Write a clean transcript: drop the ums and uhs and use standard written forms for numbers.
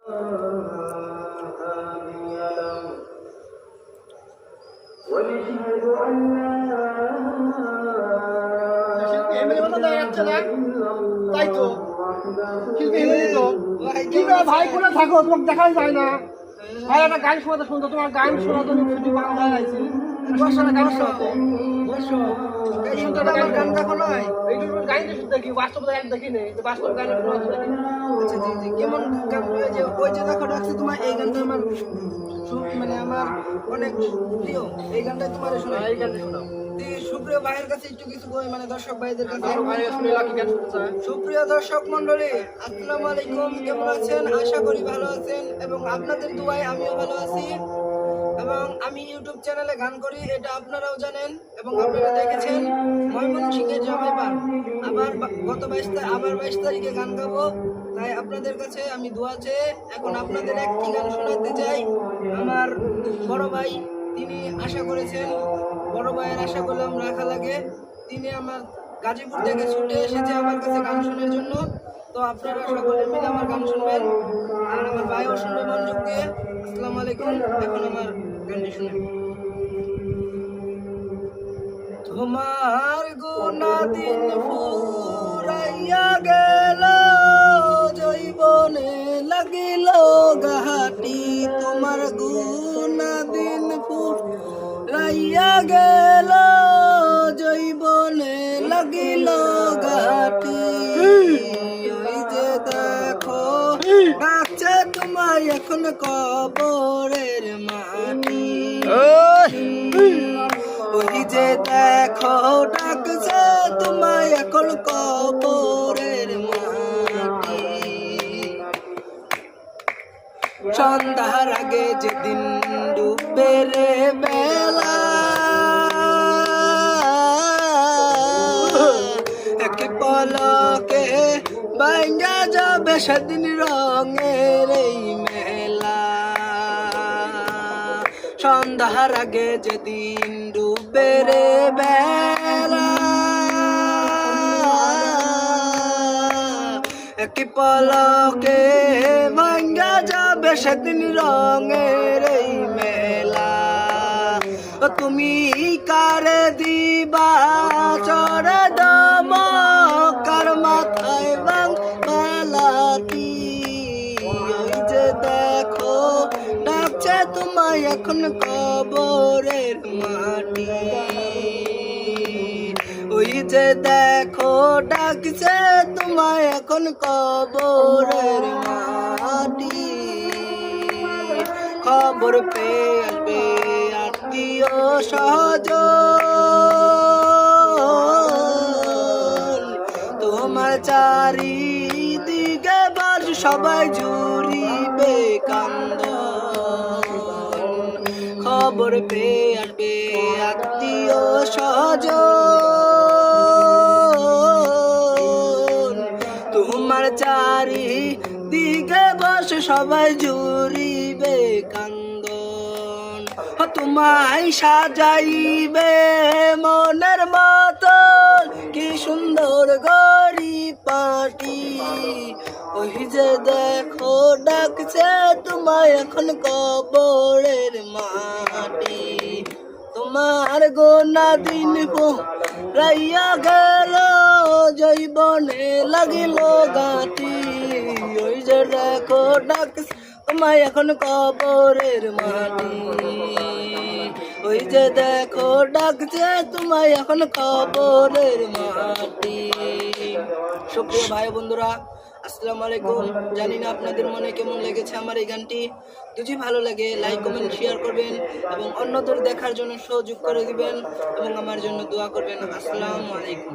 ভাই কোথায় থাকো, তোমাকে দেখাই যায় না। ভাই একটা গান শোনাতে শুনতো, তোমার গান শোনাতে ছুটি পাওয়া যাইছি। গান শোনাতে গান দেখো নয়, গান দেখি বাস্তব দেখি নেই, বাস্তব গান কেমন গান যে ওই যে দেখো ডাকছে তোমার এই গানটা আমার মানে আমার অনেক প্রিয়। এই গানটা তোমার শোনা, এই গানটা শোনাও। সুপ্রিয় ভাইয়ের কাছে একটু কিছু মানে দর্শক ভাইদের কাছে সুপ্রিয় দর্শক মন্ডলী, আসসালামু আলাইকুম। কেমন আছেন? আশা করি ভালো আছেন এবং আপনাদের দোয়ায় আমিও ভালো আছি। এবং আমি ইউটিউব চ্যানেলে গান করি, এটা আপনারাও জানেন এবং আপনারা দেখেছেন। ময়মনসিংহের জামাইপাড় আবার গত 22 তারিখে গান গাবো, তাই আপনাদের কাছে আমি দোয়া চেয়ে এখন আপনাদের একটি গান শোনাতে চাই। আমার বড় ভাই তিনি আশা করেছেন, বড় ভাইয়ের আশা করলাম রাখা লাগে। তিনি আমার গাজীপুর থেকে ছুটে এসেছে আমার কাছে গান শোনার জন্য। তো আপনারা সকলে মিলে আমার গান শুনবেন আর আমার ভাইও শুনবে মনোযোগ দিয়ে। আসসালামু আলাইকুম। এখন আমার গানটি শুনেন। তোমার গুনা দিন ফুরাইয়া গেল, জৈবনে লাগিল ঘাটি। তোমার গুনা দিন ফুরাইয়া গেল, জৈবনে লাগিল ঘাটি। ওই যে দেখো ডাকছে তোমায় এখন কবরের মাটি। ওই যে দেখো ডাকছে তোমায় এখন কবরের মাটি। সন্ধ্যার আগে যেদিন ডুবে রে বেলা, এক পলকে ভাঙ্গা যাবে সেদিন রঙের এই মেলা। সন্ধ্যার আগে যেদিন ডুবে রে বেলা, এক পলকে ভাঙ্গা যাবে সেদিন রঙের এই মেলা। তুমি কারে দিবা চড়ে দম, কার মাথায় বাংলাটি। ওই যে দেখো ডাকছে তোমায় এখন কবরের মাটি। ওই যে দেখো ডাকছে তোমায় এখন কবরের মাটি। খবর পেয়ে আসবে আত্মীয় স্বজন, তোমার চারিদিকে বাস সবাই জুড়িবে কান্দন। খবর পেয়ে আসবে আত্মীয় স্বজন, তোমার চারিদিকে বাস সবাই জুড়িবে কান্দন। তোমায় সাজাইবে মনের মতন কি সুন্দর গড়ি পাটি। ওই যে দেখো ডাকছে তোমায় এখন কবরের মাটি। তোমার গোনা দিন রাইয়া গেল, জৈবনে লাগিল গাটি। ওই যে দেখো ডাকছে তোমায় এখন কবরের মাটি। ওই যে দেখো ডাকছে তোমায় এখন কবরের মাটি। সুপ্রিয় ভাই বন্ধুরা, আসসালামু আলাইকুম। জানি না আপনাদের মনে কেমন লেগেছে আমার এই গানটি। যদি ভালো লাগে লাইক কমেন্ট শেয়ার করবেন এবং অন্যদের দেখার জন্য সুযোগ করে দিবেন এবং আমার জন্য দোয়া করবেন। আসসালামু আলাইকুম।